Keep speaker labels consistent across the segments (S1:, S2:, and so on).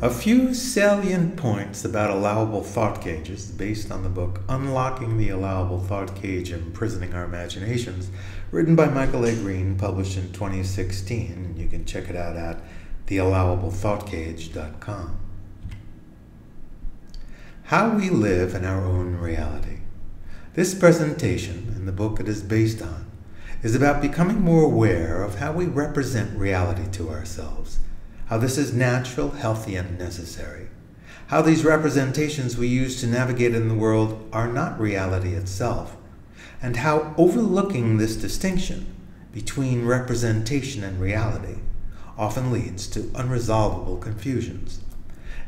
S1: A few salient points about allowable thought cages based on the book Unlocking the Allowable Thought Cage, Imprisoning Our Imaginations, written by Michael A. Green, published in 2016. You can check it out at theallowablethoughtcage.com. How we live in our own reality. This presentation, and the book it is based on, is about becoming more aware of how we represent reality to ourselves, how this is natural, healthy, and necessary, how these representations we use to navigate in the world are not reality itself, and how overlooking this distinction between representation and reality often leads to unresolvable confusions.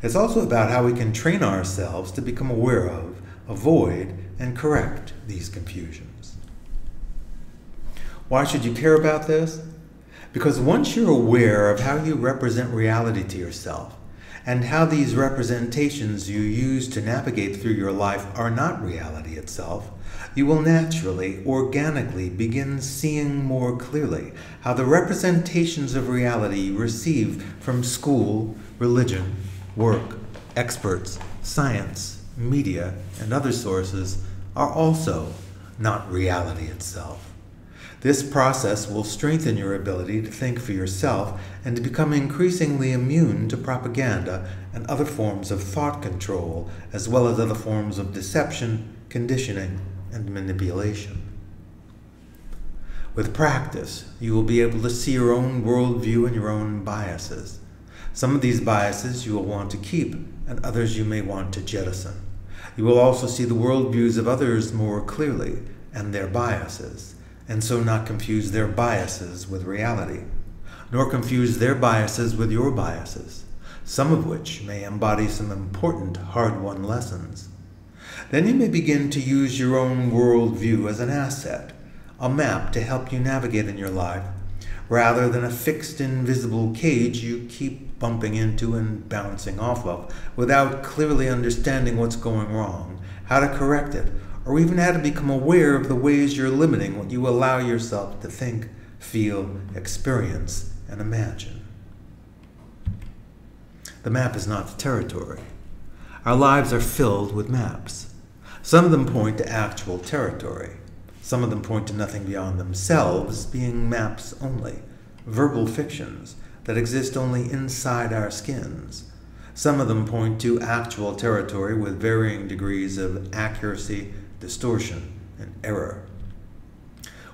S1: It's also about how we can train ourselves to become aware of, avoid, and correct these confusions. Why should you care about this? Because once you're aware of how you represent reality to yourself, and how these representations you use to navigate through your life are not reality itself, you will naturally, organically begin seeing more clearly how the representations of reality you receive from school, religion, work, experts, science, media, and other sources are also not reality itself. This process will strengthen your ability to think for yourself and to become increasingly immune to propaganda and other forms of thought control, as well as other forms of deception, conditioning, and manipulation. With practice, you will be able to see your own worldview and your own biases. Some of these biases you will want to keep, and others you may want to jettison. You will also see the worldviews of others more clearly, and their biases, and so not confuse their biases with reality, nor confuse their biases with your biases, some of which may embody some important hard-won lessons. Then you may begin to use your own worldview as an asset, a map to help you navigate in your life, rather than a fixed invisible cage you keep bumping into and bouncing off of without clearly understanding what's going wrong, how to correct it, or even how to become aware of the ways you're limiting what you allow yourself to think, feel, experience, and imagine. The map is not the territory. Our lives are filled with maps. Some of them point to actual territory. Some of them point to nothing beyond themselves, being maps only, verbal fictions that exist only inside our skins. Some of them point to actual territory with varying degrees of accuracy, distortion, and error.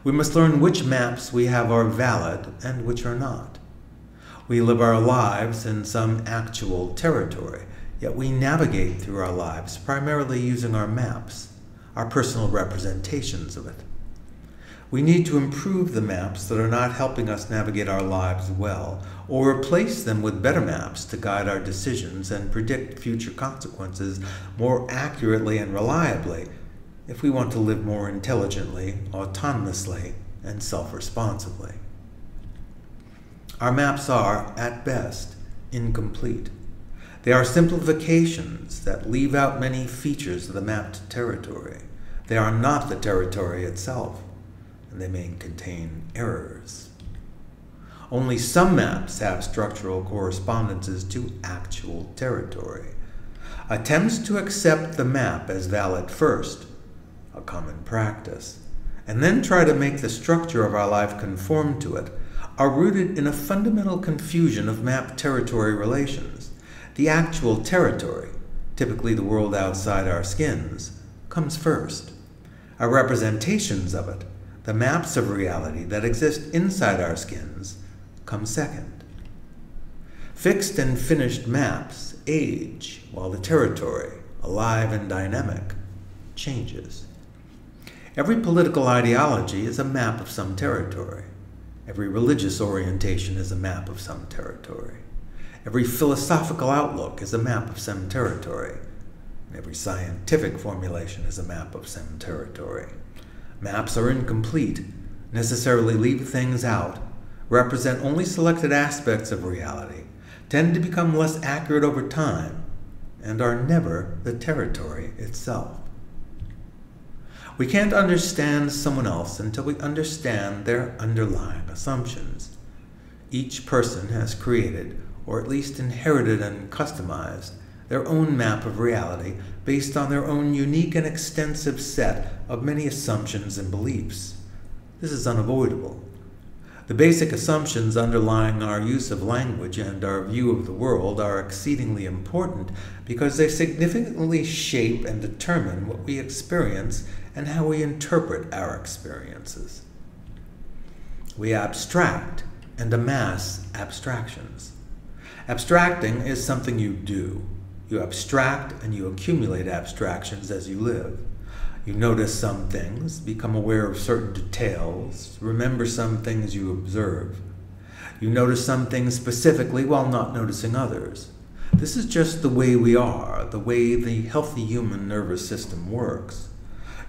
S1: We must learn which maps we have are valid and which are not. We live our lives in some actual territory, yet we navigate through our lives primarily using our maps, our personal representations of it. We need to improve the maps that are not helping us navigate our lives well, or replace them with better maps to guide our decisions and predict future consequences more accurately and reliably, if we want to live more intelligently, autonomously, and self-responsibly. Our maps are, at best, incomplete. They are simplifications that leave out many features of the mapped territory. They are not the territory itself, and they may contain errors. Only some maps have structural correspondences to actual territory. Attempts to accept the map as valid first, a common practice, and then try to make the structure of our life conform to it, are rooted in a fundamental confusion of map territory relations. The actual territory, typically the world outside our skins, comes first. Our representations of it, the maps of reality that exist inside our skins, come second. Fixed and finished maps age, while the territory, alive and dynamic, changes. Every political ideology is a map of some territory. Every religious orientation is a map of some territory. Every philosophical outlook is a map of some territory. Every scientific formulation is a map of some territory. Maps are incomplete, necessarily leave things out, represent only selected aspects of reality, tend to become less accurate over time, and are never the territory itself. We can't understand someone else until we understand their underlying assumptions. Each person has created or at least inherited and customized, their own map of reality based on their own unique and extensive set of many assumptions and beliefs. This is unavoidable. The basic assumptions underlying our use of language and our view of the world are exceedingly important because they significantly shape and determine what we experience and how we interpret our experiences. We abstract and amass abstractions. Abstracting is something you do. You abstract and you accumulate abstractions as you live. You notice some things, become aware of certain details, remember some things you observe. You notice some things specifically while not noticing others. This is just the way we are, the way the healthy human nervous system works.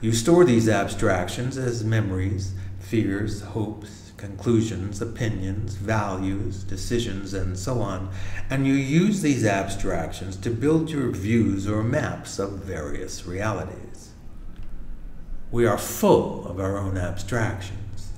S1: You store these abstractions as memories, fears, hopes, conclusions, opinions, values, decisions, and so on, and you use these abstractions to build your views or maps of various realities. We are full of our own abstractions.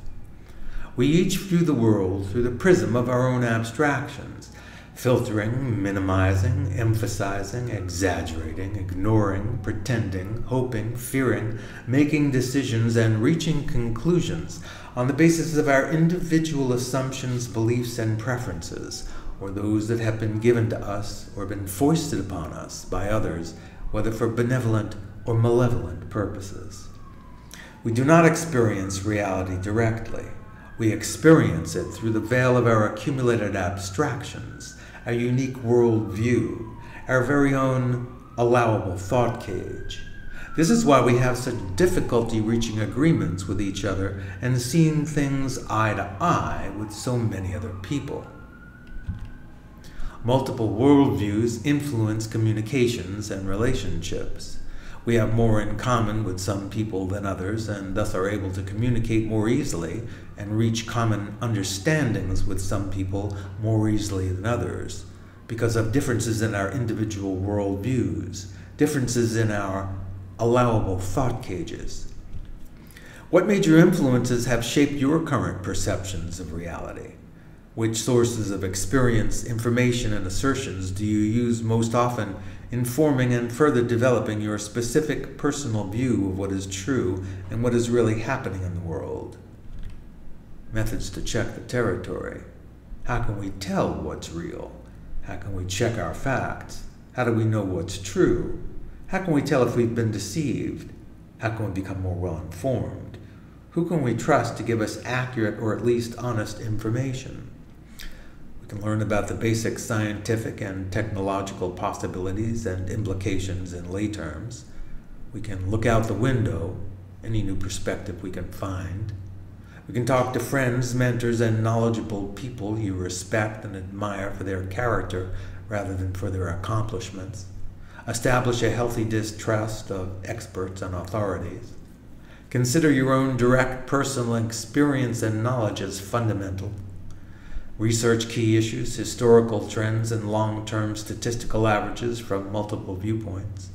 S1: We each view the world through the prism of our own abstractions, filtering, minimizing, emphasizing, exaggerating, ignoring, pretending, hoping, fearing, making decisions, and reaching conclusions on the basis of our individual assumptions, beliefs, and preferences, or those that have been given to us or been foisted upon us by others, whether for benevolent or malevolent purposes. We do not experience reality directly. We experience it through the veil of our accumulated abstractions, our unique worldview, our very own allowable thought cage. This is why we have such difficulty reaching agreements with each other and seeing things eye to eye with so many other people. Multiple worldviews influence communications and relationships. We have more in common with some people than others, and thus are able to communicate more easily and reach common understandings with some people more easily than others, because of differences in our individual worldviews, differences in our allowable thought cages. What major influences have shaped your current perceptions of reality? Which sources of experience, information, and assertions do you use most often in forming and further developing your specific personal view of what is true and what is really happening in the world? Methods to check the territory. How can we tell what's real? How can we check our facts? How do we know what's true? How can we tell if we've been deceived? How can we become more well-informed? Who can we trust to give us accurate or at least honest information? We can learn about the basic scientific and technological possibilities and implications in lay terms. We can look out the window, any new perspective we can find. We can talk to friends, mentors, and knowledgeable people you respect and admire for their character rather than for their accomplishments. Establish a healthy distrust of experts and authorities. Consider your own direct personal experience and knowledge as fundamental. Research key issues, historical trends, and long-term statistical averages from multiple viewpoints.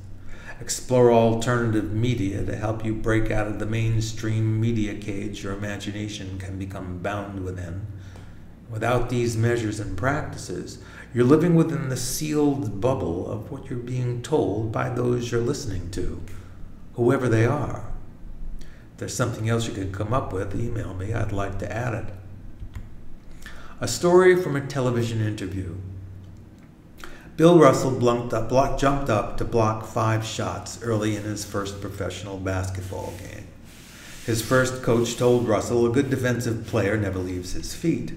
S1: Explore alternative media to help you break out of the mainstream media cage your imagination can become bound within. Without these measures and practices, you're living within the sealed bubble of what you're being told by those you're listening to, whoever they are. If there's something else you could come up with, email me. I'd like to add it. A story from a television interview. Bill Russell jumped up to block 5 shots early in his first professional basketball game. His first coach told Russell a good defensive player never leaves his feet.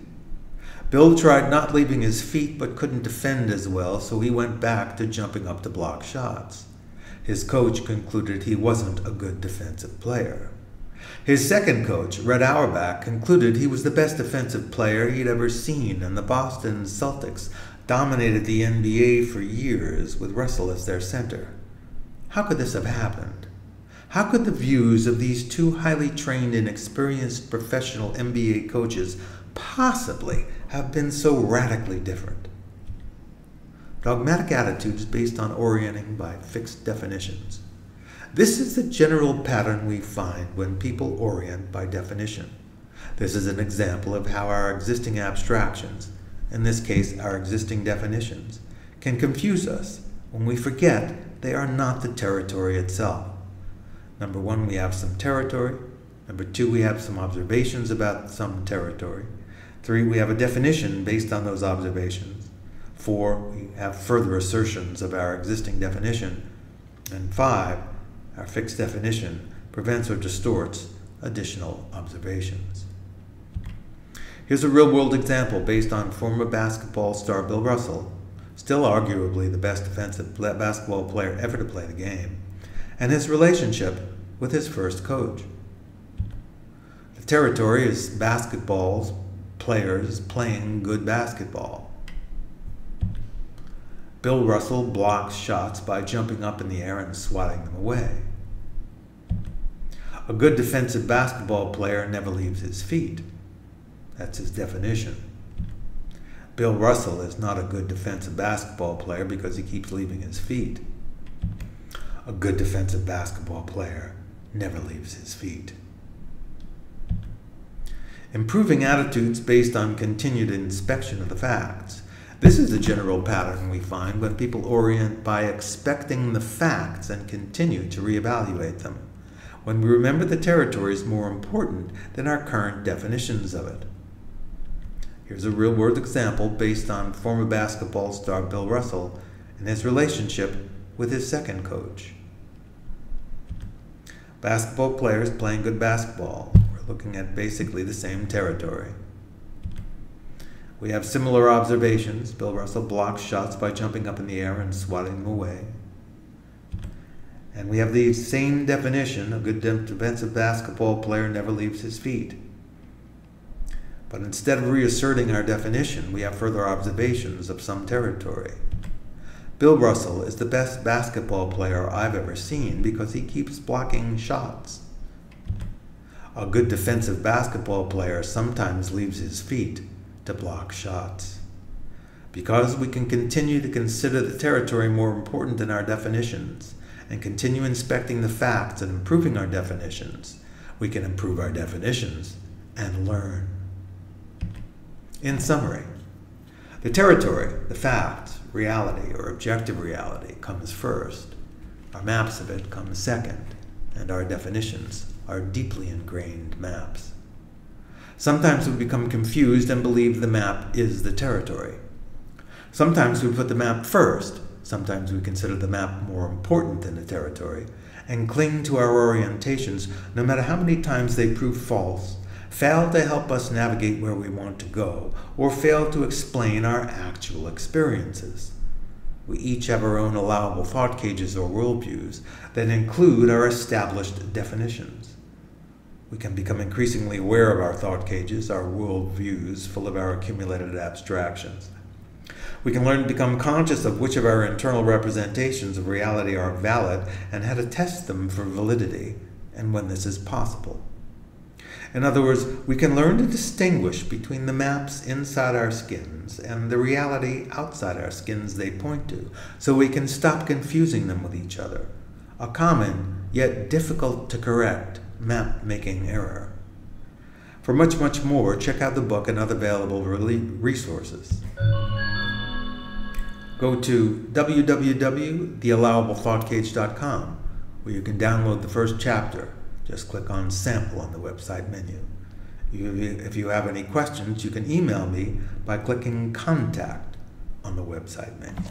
S1: Bill tried not leaving his feet but couldn't defend as well, so he went back to jumping up to block shots. His coach concluded he wasn't a good defensive player. His second coach, Red Auerbach, concluded he was the best defensive player he'd ever seen, and the Boston Celtics dominated the NBA for years with Russell as their center. How could this have happened? How could the views of these two highly trained and experienced professional NBA coaches possibly have been so radically different? Dogmatic attitudes based on orienting by fixed definitions. This is the general pattern we find when people orient by definition. This is an example of how our existing abstractions, in this case our existing definitions, can confuse us when we forget they are not the territory itself. Number one, we have some territory. Number two, we have some observations about some territory. Three, we have a definition based on those observations. Four, we have further assertions of our existing definition. And five, our fixed definition prevents or distorts additional observations. Here's a real-world example based on former basketball star Bill Russell, still arguably the best defensive basketball player ever to play the game, and his relationship with his first coach. The territory is basketball players playing good basketball. Bill Russell blocks shots by jumping up in the air and swatting them away. A good defensive basketball player never leaves his feet. That's his definition. Bill Russell is not a good defensive basketball player because he keeps leaving his feet. A good defensive basketball player never leaves his feet. Improving attitudes based on continued inspection of the facts. This is a general pattern we find when people orient by expecting the facts and continue to reevaluate them, when we remember the territory is more important than our current definitions of it. Here's a real-world example based on former basketball star Bill Russell and his relationship with his second coach. Basketball players playing good basketball. We're looking at basically the same territory. We have similar observations. Bill Russell blocks shots by jumping up in the air and swatting them away. And we have the same definition: a good defensive basketball player never leaves his feet. But instead of reasserting our definition, we have further observations of some territory. Bill Russell is the best basketball player I've ever seen because he keeps blocking shots. A good defensive basketball player sometimes leaves his feet to block shots. Because we can continue to consider the territory more important than our definitions and continue inspecting the facts and improving our definitions, we can improve our definitions and learn. In summary, the territory, the fact, reality, or objective reality comes first. Our maps of it come second, and our definitions are deeply ingrained maps. Sometimes we become confused and believe the map is the territory. Sometimes we put the map first. Sometimes we consider the map more important than the territory and cling to our orientations no matter how many times they prove false, fail to help us navigate where we want to go, or fail to explain our actual experiences. We each have our own allowable thought cages or worldviews that include our established definitions. We can become increasingly aware of our thought cages, our worldviews, full of our accumulated abstractions. We can learn to become conscious of which of our internal representations of reality are valid and how to test them for validity, and when this is possible. In other words, we can learn to distinguish between the maps inside our skins and the reality outside our skins they point to, so we can stop confusing them with each other, a common yet difficult to correct map-making error. For much, much more, check out the book and other available resources. Go to www.theallowablethoughtcage.com, where you can download the first chapter. Just click on Sample on the website menu. If you have any questions, you can email me by clicking Contact on the website menu.